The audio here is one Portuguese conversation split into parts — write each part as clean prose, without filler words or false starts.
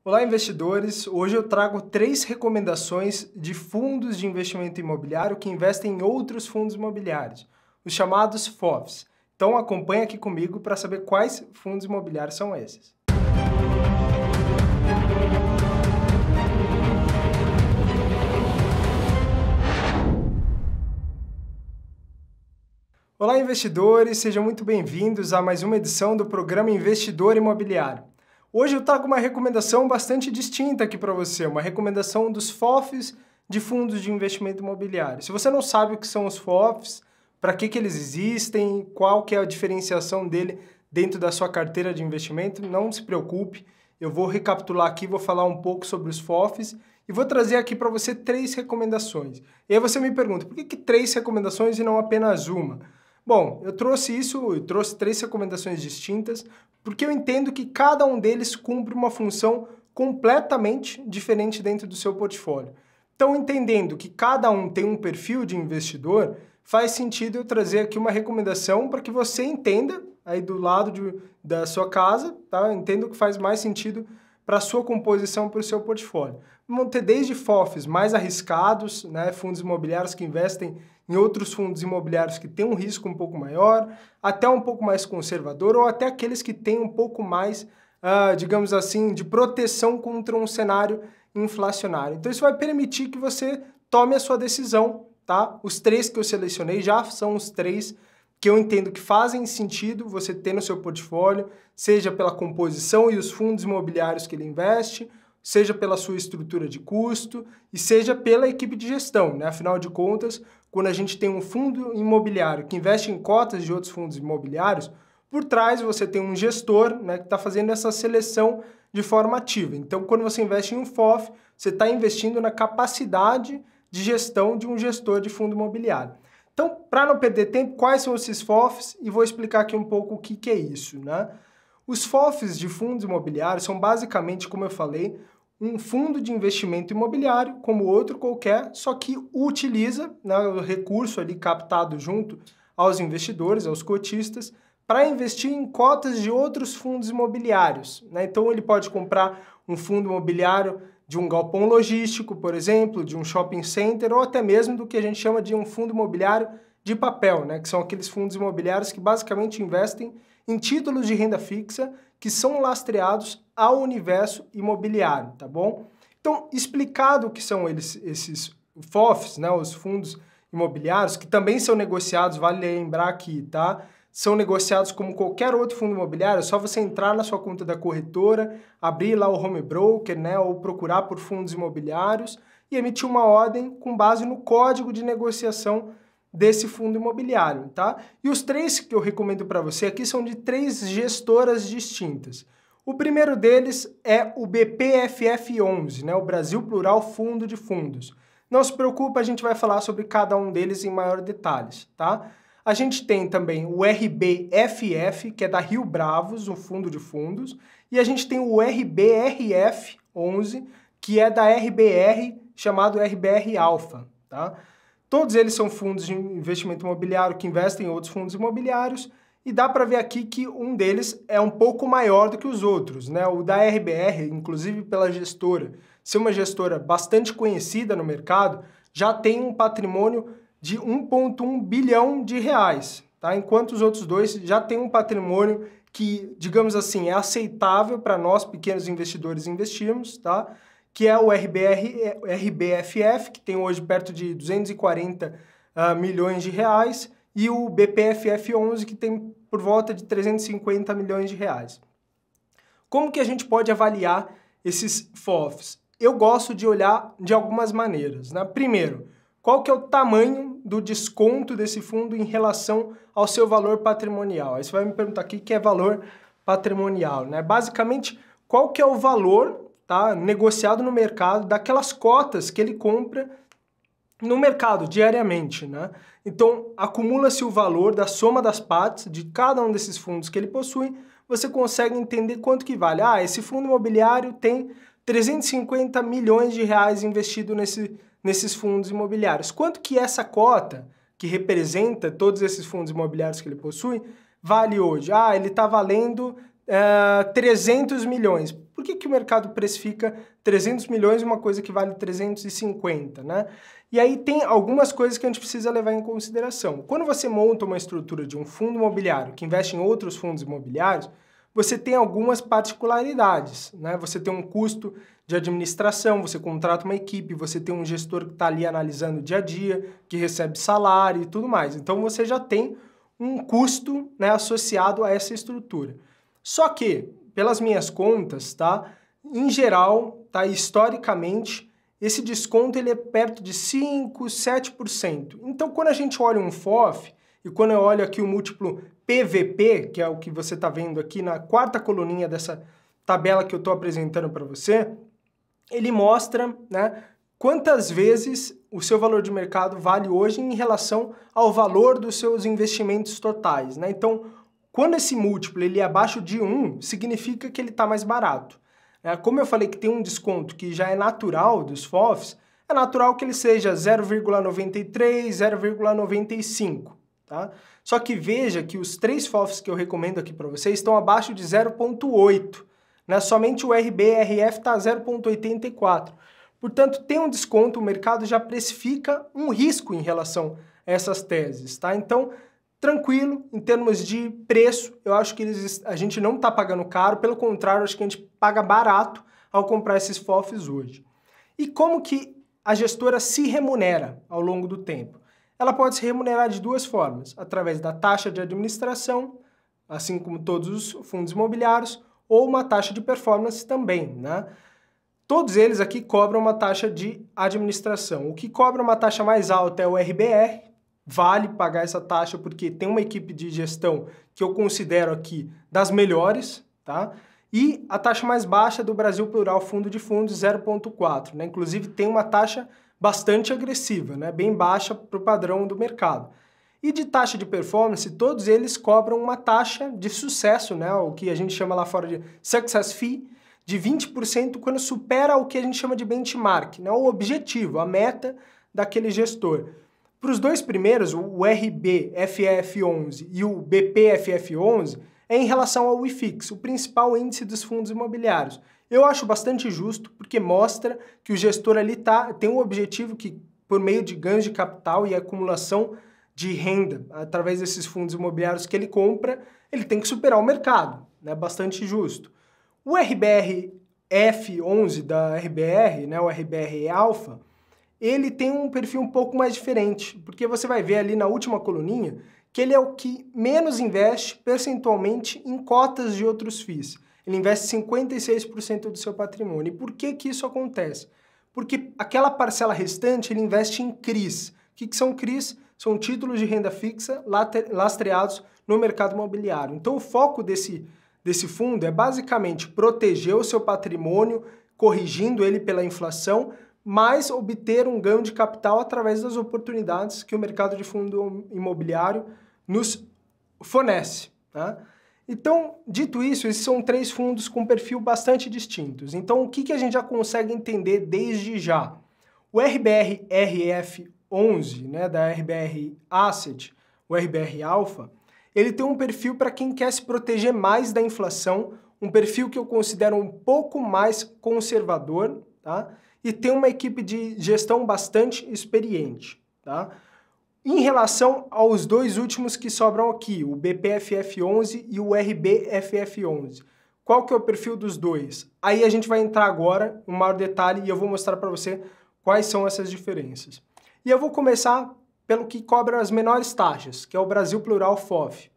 Olá, investidores! Hoje eu trago 3 recomendações de fundos de investimento imobiliário que investem em outros fundos imobiliários, os chamados FOFs. Então acompanhe aqui comigo para saber quais fundos imobiliários são esses. Olá, investidores! Sejam muito bem-vindos a mais uma edição do programa Investidor Imobiliário. Hoje eu trago uma recomendação bastante distinta aqui para você, uma recomendação dos FOFs de fundos de investimento imobiliário. Se você não sabe o que são os FOFs, para que eles existem, qual que é a diferenciação dele dentro da sua carteira de investimento, não se preocupe, eu vou recapitular aqui, vou falar um pouco sobre os FOFs e vou trazer aqui para você 3 recomendações. E aí você me pergunta, por que 3 recomendações e não apenas uma? Bom, eu trouxe 3 recomendações distintas, porque eu entendo que cada um deles cumpre uma função completamente diferente dentro do seu portfólio. Então, entendendo que cada um tem um perfil de investidor, faz sentido eu trazer aqui uma recomendação para que você entenda, aí do lado da sua casa, tá? Entendo que faz mais sentido para a sua composição, para o seu portfólio. Vão ter desde FOFs mais arriscados, né, fundos imobiliários que investem em outros fundos imobiliários que têm um risco um pouco maior, até um pouco mais conservador, ou até aqueles que têm um pouco mais, digamos assim, de proteção contra um cenário inflacionário. Então isso vai permitir que você tome a sua decisão, tá? Os 3 que eu selecionei já são os 3 que eu entendo que fazem sentido você ter no seu portfólio, seja pela composição e os fundos imobiliários que ele investe, seja pela sua estrutura de custo e seja pela equipe de gestão, né? Afinal de contas, quando a gente tem um fundo imobiliário que investe em cotas de outros fundos imobiliários, por trás você tem um gestor, né, que está fazendo essa seleção de forma ativa. Então, quando você investe em um FOF, você está investindo na capacidade de gestão de um gestor de fundo imobiliário. Então, para não perder tempo, quais são esses FOFs? E vou explicar aqui um pouco o que é isso, né? Os FOFs de fundos imobiliários são basicamente, como eu falei, um fundo de investimento imobiliário, como outro qualquer, só que utiliza, né, o recurso ali captado junto aos investidores, aos cotistas, para investir em cotas de outros fundos imobiliários, né? Então ele pode comprar um fundo imobiliário de um galpão logístico, por exemplo, de um shopping center, ou até mesmo do que a gente chama de um fundo imobiliário de papel, né? Que são aqueles fundos imobiliários que basicamente investem em títulos de renda fixa que são lastreados ao universo imobiliário, tá bom? Então, explicado o que são esses FOFs, né, os fundos imobiliários, que também são negociados, vale lembrar aqui, tá? São negociados como qualquer outro fundo imobiliário, é só você entrar na sua conta da corretora, abrir lá o home broker, né, ou procurar por fundos imobiliários e emitir uma ordem com base no código de negociação desse fundo imobiliário, tá? E os 3 que eu recomendo para você aqui são de 3 gestoras distintas. O primeiro deles é o BPFF11, né? O Brasil Plural Fundo de Fundos. Não se preocupe, a gente vai falar sobre cada um deles em maior detalhes, tá? A gente tem também o RBFF, que é da Rio Bravos, um fundo de fundos, e a gente tem o RBRF11, que é da RBR, chamado RBR Alpha, tá? Todos eles são fundos de investimento imobiliário que investem em outros fundos imobiliários e dá para ver aqui que um deles é um pouco maior do que os outros, né? O da RBR, inclusive pela gestora, ser uma gestora bastante conhecida no mercado, já tem um patrimônio de 1,1 bilhão de reais, tá? Enquanto os outros 2 já têm um patrimônio que, digamos assim, é aceitável para nós pequenos investidores investirmos, tá? Que é o RBFF, que tem hoje perto de 240 milhões de reais, e o BPFF11, que tem por volta de 350 milhões de reais. Como que a gente pode avaliar esses FOFs? Eu gosto de olhar de algumas maneiras, né? Primeiro, qual que é o tamanho do desconto desse fundo em relação ao seu valor patrimonial? Aí você vai me perguntar o que é valor patrimonial, né? Basicamente, qual que é o valor, tá, negociado no mercado daquelas cotas que ele compra no mercado diariamente, né? Então, acumula-se o valor da soma das partes de cada um desses fundos que ele possui, você consegue entender quanto que vale. Ah, esse fundo imobiliário tem 350 milhões de reais investido nesses fundos imobiliários. Quanto que essa cota, que representa todos esses fundos imobiliários que ele possui, vale hoje? Ah, ele está valendo 300 milhões. Por Por que o mercado precifica 300 milhões uma coisa que vale 350, né? E aí tem algumas coisas que a gente precisa levar em consideração. Quando você monta uma estrutura de um fundo imobiliário que investe em outros fundos imobiliários, você tem algumas particularidades, né? Você tem um custo de administração, você contrata uma equipe, você tem um gestor que está ali analisando o dia a dia, que recebe salário e tudo mais. Então você já tem um custo, né, associado a essa estrutura. Só que, pelas minhas contas, tá? Em geral, tá, historicamente, esse desconto ele é perto de 5%, 7%. Então, quando a gente olha um FOF, e quando eu olho aqui o múltiplo PVP, que é o que você está vendo aqui na quarta coluninha dessa tabela que eu estou apresentando para você, ele mostra, né, quantas vezes o seu valor de mercado vale hoje em relação ao valor dos seus investimentos totais, né? Então, quando esse múltiplo ele é abaixo de 1, significa que ele está mais barato. Como eu falei que tem um desconto que já é natural dos FOFs, é natural que ele seja 0,93, 0,95, tá? Só que veja que os 3 FOFs que eu recomendo aqui para vocês estão abaixo de 0,8, né? Somente o RBRF está a 0,84. Portanto, tem um desconto, o mercado já precifica um risco em relação a essas teses, tá? Então, tranquilo, em termos de preço, eu acho que a gente não está pagando caro, pelo contrário, acho que a gente paga barato ao comprar esses FOFs hoje. E como que a gestora se remunera ao longo do tempo? Ela pode se remunerar de 2 formas, através da taxa de administração, assim como todos os fundos imobiliários, ou uma taxa de performance também, né? Todos eles aqui cobram uma taxa de administração. O que cobra uma taxa mais alta é o RBR, vale pagar essa taxa porque tem uma equipe de gestão que eu considero aqui das melhores, tá? E a taxa mais baixa do Brasil Plural Fundo de Fundos, 0,4, né? Inclusive tem uma taxa bastante agressiva, né? Bem baixa para o padrão do mercado. E de taxa de performance, todos eles cobram uma taxa de sucesso, né? O que a gente chama lá fora de success fee, de 20% quando supera o que a gente chama de benchmark, né? O objetivo, a meta daquele gestor. Para os 2 primeiros, o RBFF11 e o BPFF11, é em relação ao IFIX, o principal índice dos fundos imobiliários. Eu acho bastante justo, porque mostra que o gestor ali tem um objetivo que, por meio de ganhos de capital e acumulação de renda, através desses fundos imobiliários que ele compra, ele tem que superar o mercado, né? Bastante justo. O RBRF11 da RBR, né, o RBR Alpha, ele tem um perfil um pouco mais diferente, porque você vai ver ali na última coluninha que ele é o que menos investe percentualmente em cotas de outros FIIs. Ele investe 56% do seu patrimônio. E por que que isso acontece? Porque aquela parcela restante ele investe em CRIs. O que são CRIs? São títulos de renda fixa lastreados no mercado imobiliário. Então o foco desse fundo é basicamente proteger o seu patrimônio, corrigindo ele pela inflação, mas obter um ganho de capital através das oportunidades que o mercado de fundo imobiliário nos fornece, tá? Então, dito isso, esses são 3 fundos com perfil bastante distintos. Então, o que a gente já consegue entender desde já? O RBR-RF11, né, da RBR Asset, o RBR Alpha, ele tem um perfil para quem quer se proteger mais da inflação, um perfil que eu considero um pouco mais conservador, tá? E tem uma equipe de gestão bastante experiente, tá? Em relação aos 2 últimos que sobram aqui, o BPFF11 e o RBFF11, qual que é o perfil dos 2? Aí a gente vai entrar agora em maior detalhe e eu vou mostrar para você quais são essas diferenças. E eu vou começar pelo que cobra as menores taxas, que é o Brasil Plural FOF.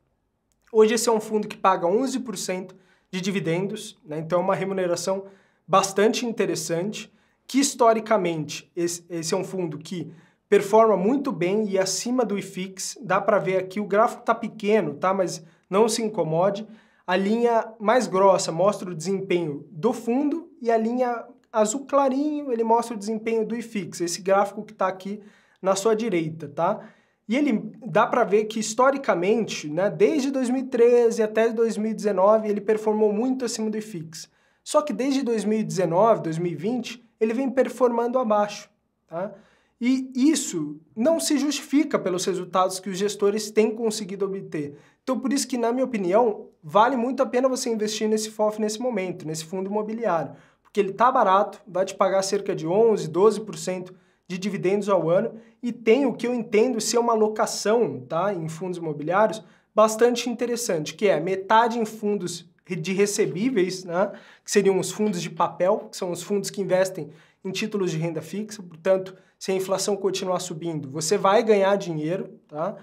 Hoje esse é um fundo que paga 11% de dividendos, né? Então é uma remuneração bastante interessante, que historicamente esse é um fundo que performa muito bem e acima do IFIX. Dá para ver aqui, o gráfico está pequeno, tá? Mas não se incomode. A linha mais grossa mostra o desempenho do fundo e a linha azul clarinho ele mostra o desempenho do IFIX, esse gráfico que está aqui na sua direita, tá? E ele dá para ver que historicamente, né, desde 2013 até 2019, ele performou muito acima do IFIX. Só que desde 2019, 2020, ele vem performando abaixo, tá? E isso não se justifica pelos resultados que os gestores têm conseguido obter. Então, por isso que, na minha opinião, vale muito a pena você investir nesse FOF nesse momento, nesse fundo imobiliário, porque ele está barato, vai te pagar cerca de 11%, 12% de dividendos ao ano e tem o que eu entendo ser uma alocação, tá, em fundos imobiliários bastante interessante, que é metade em fundos de recebíveis, né, que seriam os fundos de papel, que são os fundos que investem em títulos de renda fixa, portanto, se a inflação continuar subindo, você vai ganhar dinheiro, tá?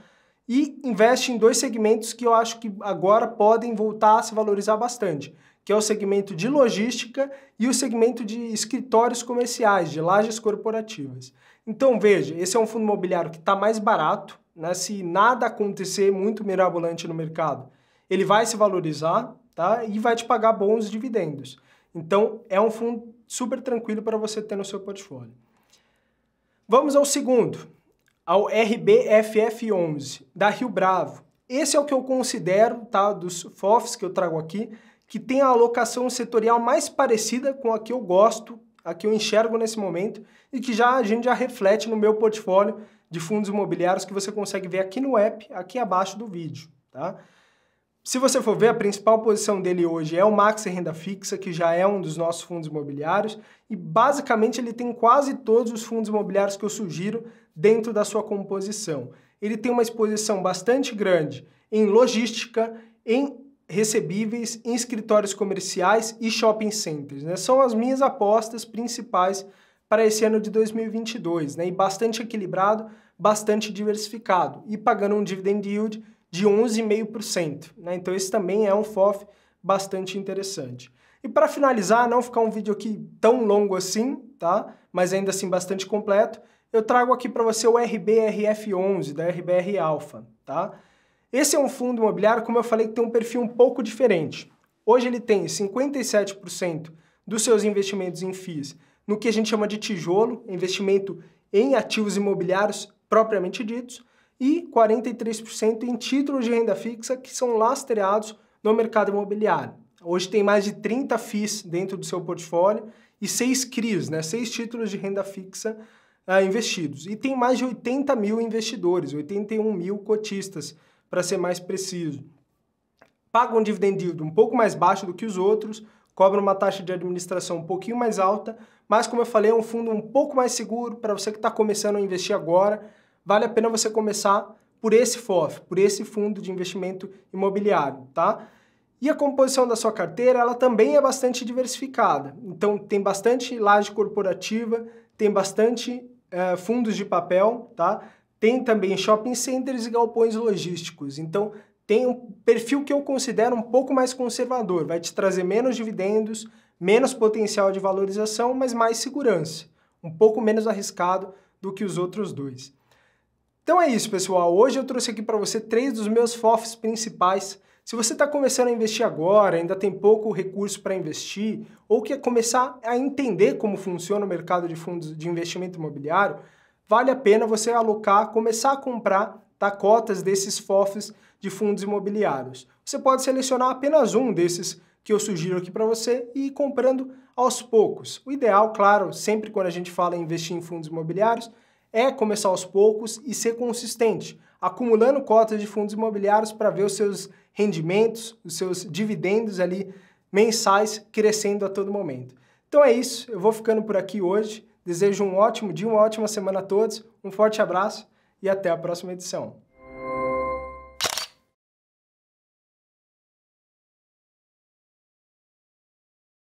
E investe em dois segmentos que eu acho que agora podem voltar a se valorizar bastante, que é o segmento de logística e o segmento de escritórios comerciais, de lajes corporativas. Então, veja, esse é um fundo imobiliário que está mais barato, né? Se nada acontecer muito mirabolante no mercado, ele vai se valorizar, tá? E vai te pagar bons dividendos. Então, é um fundo super tranquilo para você ter no seu portfólio. Vamos ao segundo, ao RBFF11, da Rio Bravo. Esse é o que eu considero, tá, dos FOFs que eu trago aqui, que tem a alocação setorial mais parecida com a que eu gosto, a que eu enxergo nesse momento, e que a gente já reflete no meu portfólio de fundos imobiliários que você consegue ver aqui no app, aqui abaixo do vídeo, tá? Se você for ver, a principal posição dele hoje é o Maxi Renda Fixa, que já é um dos nossos fundos imobiliários, e basicamente ele tem quase todos os fundos imobiliários que eu sugiro dentro da sua composição. Ele tem uma exposição bastante grande em logística, em recebíveis, em escritórios comerciais e shopping centers, né? São as minhas apostas principais para esse ano de 2022, né? E bastante equilibrado, bastante diversificado e pagando um dividend yield de 11,5%, né? Então esse também é um FOF bastante interessante. E para finalizar, não ficar um vídeo aqui tão longo assim, tá? Mas ainda assim bastante completo, eu trago aqui para você o RBRF11 da RBR Alpha, tá? Esse é um fundo imobiliário, como eu falei, que tem um perfil um pouco diferente. Hoje ele tem 57% dos seus investimentos em FIIs no que a gente chama de tijolo, investimento em ativos imobiliários propriamente ditos, e 43% em títulos de renda fixa que são lastreados no mercado imobiliário. Hoje tem mais de 30 FIIs dentro do seu portfólio e 6 CRIs, né, 6 títulos de renda fixa investidos. E tem mais de 80 mil investidores, 81 mil cotistas, para ser mais preciso. Paga um dividend yield um pouco mais baixo do que os outros, cobra uma taxa de administração um pouquinho mais alta, mas como eu falei, é um fundo um pouco mais seguro para você que está começando a investir agora. Vale a pena você começar por esse FOF, por esse fundo de investimento imobiliário, tá? E a composição da sua carteira, ela também é bastante diversificada. Então, tem bastante laje corporativa, tem bastante fundos de papel, tá? Tem também shopping centers e galpões logísticos. Então, tem um perfil que eu considero um pouco mais conservador. Vai te trazer menos dividendos, menos potencial de valorização, mas mais segurança. Um pouco menos arriscado do que os outros dois. Então é isso, pessoal. Hoje eu trouxe aqui para você 3 dos meus FOFs principais. Se você está começando a investir agora, ainda tem pouco recurso para investir, ou quer começar a entender como funciona o mercado de fundos de investimento imobiliário, vale a pena você alocar, começar a comprar cotas desses FOFs de fundos imobiliários. Você pode selecionar apenas um desses que eu sugiro aqui para você e ir comprando aos poucos. O ideal, claro, sempre quando a gente fala em investir em fundos imobiliários, é começar aos poucos e ser consistente, acumulando cotas de fundos imobiliários para ver os seus rendimentos, os seus dividendos ali mensais crescendo a todo momento. Então é isso, eu vou ficando por aqui hoje. Desejo um ótimo dia, uma ótima semana a todos, um forte abraço e até a próxima edição.